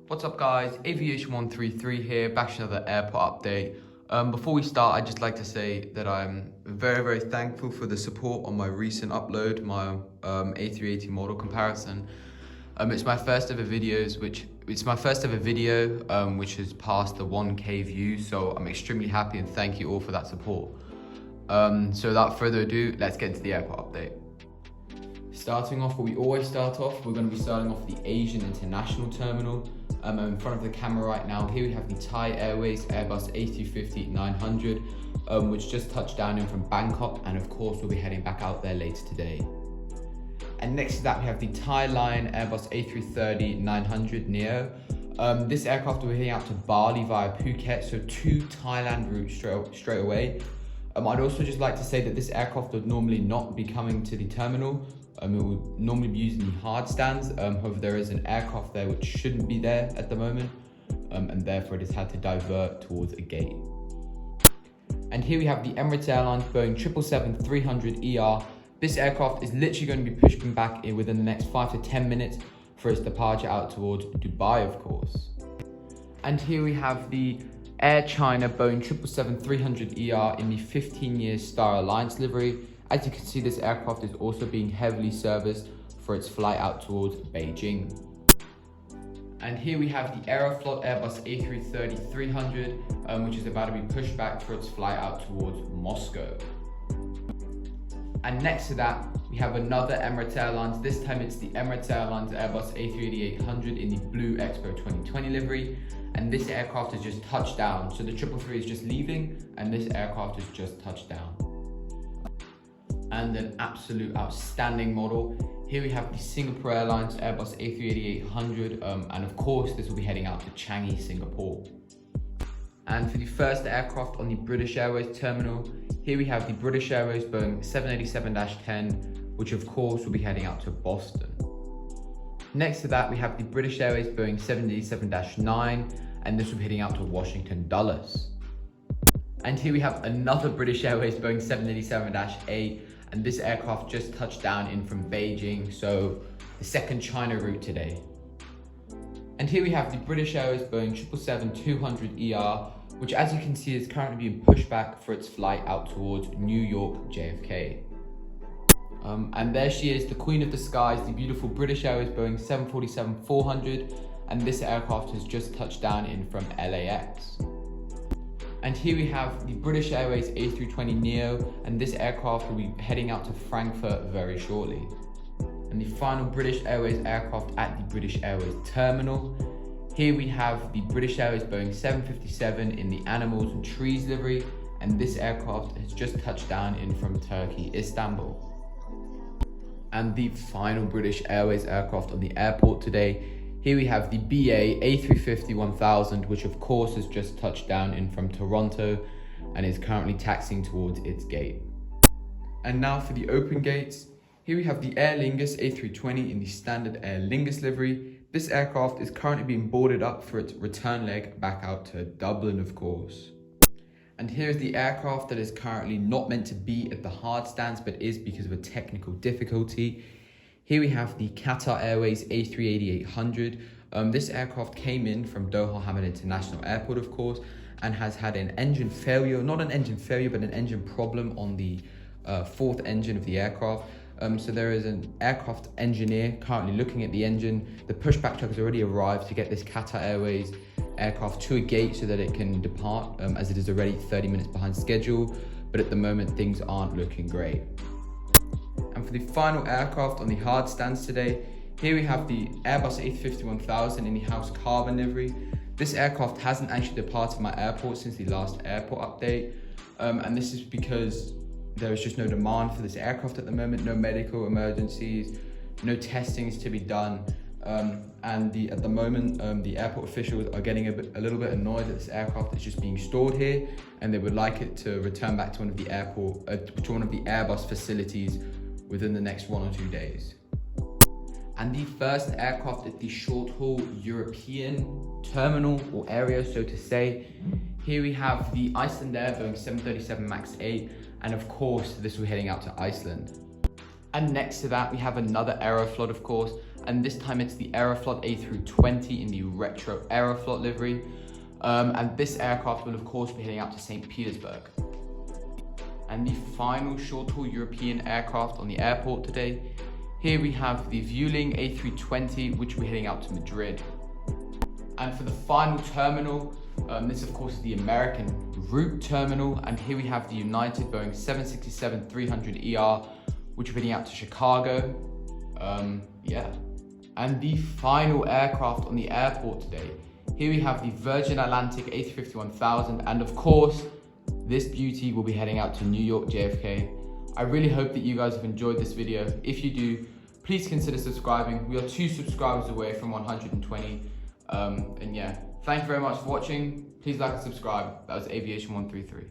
What's up guys, Aviation 133 here, back to another airport update. Before we start, I'd just like to say that I'm very thankful for the support on my recent upload, my A380 model comparison. It's my first ever video which has passed the 1K views, so I'm extremely happy and thank you all for that support. So without further ado, let's get into the airport update. Starting off where we always start off, we're going to be starting off the Asian International Terminal. I'm in front of the camera right now. Here we have the Thai Airways Airbus A350-900, which just touched down in from Bangkok, and of course we'll be heading back out there later today. And next to that we have the Thai Line Airbus A330-900 Neo. This aircraft will be heading out to Bali via Phuket, so 2 Thailand routes straight away. I'd also just like to say that this aircraft would normally not be coming to the terminal. It would normally be using the hard stands. However, there is an aircraft there which shouldn't be there at the moment, and therefore it has had to divert towards a gate. And here we have the Emirates Airlines Boeing 777-300ER. This aircraft is literally going to be pushing back within the next 5 to 10 minutes for its departure out towards Dubai, of course. And here we have the Air China Boeing 777-300ER in the 15-year Star Alliance livery. As you can see, this aircraft is also being heavily serviced for its flight out towards Beijing. And here we have the Aeroflot Airbus A330-300, which is about to be pushed back for its flight out towards Moscow. And next to that, we have another Emirates Airlines. This time it's the Emirates Airlines Airbus A380-800 in the Blue Expo 2020 livery. And this aircraft has just touched down. So the 333 is just leaving, and this aircraft has just touched down. And an absolute outstanding model. Here we have the Singapore Airlines Airbus A380-800, and of course this will be heading out to Changi, Singapore. And for the first aircraft on the British Airways terminal, here we have the British Airways Boeing 787-10, which of course will be heading out to Boston. Next to that, we have the British Airways Boeing 787-9, and this will be heading out to Washington Dulles. And here we have another British Airways Boeing 787-8, and this aircraft just touched down in from Beijing, so the second China route today. And here we have the British Airways Boeing 777-200ER, which as you can see is currently being pushed back for its flight out towards New York JFK. And there she is, the Queen of the Skies, the beautiful British Airways Boeing 747-400, and this aircraft has just touched down in from LAX. And here we have the British Airways A320neo, and this aircraft will be heading out to Frankfurt very shortly. And the final British Airways aircraft at the British Airways terminal. Here we have the British Airways Boeing 757 in the Animals and Trees livery, and this aircraft has just touched down in from Turkey, Istanbul. And the final British Airways aircraft on the airport today. Here we have the BA A350-1000, which of course has just touched down in from Toronto and is currently taxiing towards its gate. And now for the open gates. Here we have the Aer Lingus A320 in the standard Aer Lingus livery. This aircraft is currently being boarded up for its return leg back out to Dublin, of course. And here's the aircraft that is currently not meant to be at the hard stands, but is because of a technical difficulty. Here we have the Qatar Airways A380-800. This aircraft came in from Doha Hamad International Airport, of course, and has had an engine failure, not an engine failure, but an engine problem on the fourth engine of the aircraft. So there is an aircraft engineer currently looking at the engine. The pushback truck has already arrived to get this Qatar Airways aircraft to a gate so that it can depart, as it is already 30 minutes behind schedule, but at the moment things aren't looking great. And for the final aircraft on the hard stands today, here we have the Airbus A350-1000 in the House Carbon livery. This aircraft hasn't actually departed my airport since the last airport update, and this is because there is just no demand for this aircraft at the moment, no medical emergencies, no testings to be done, and at the moment the airport officials are getting a little bit annoyed that this aircraft is just being stored here, and they would like it to return back to one of the Airbus facilities within the next 1 or 2 days. And the first aircraft at the short-haul European terminal or area, so to say. Here we have the Icelandair Boeing 737 MAX 8, and of course this will be heading out to Iceland. And next to that, we have another Aeroflot, of course, and this time it's the Aeroflot A320 in the retro Aeroflot livery. And this aircraft will, of course, be heading out to St. Petersburg. And the final short-haul European aircraft on the airport today, here we have the Vueling A320, which will be heading out to Madrid. And for the final terminal, this of course is the American route terminal, and here we have the United Boeing 767-300ER, which will be heading out to Chicago. And the final aircraft on the airport today, here we have the Virgin Atlantic A350-1000, and of course, this beauty will be heading out to New York JFK. I really hope that you guys have enjoyed this video. If you do, please consider subscribing. We are 2 subscribers away from 120. And yeah, thank you very much for watching. Please like and subscribe. That was Aviation 133.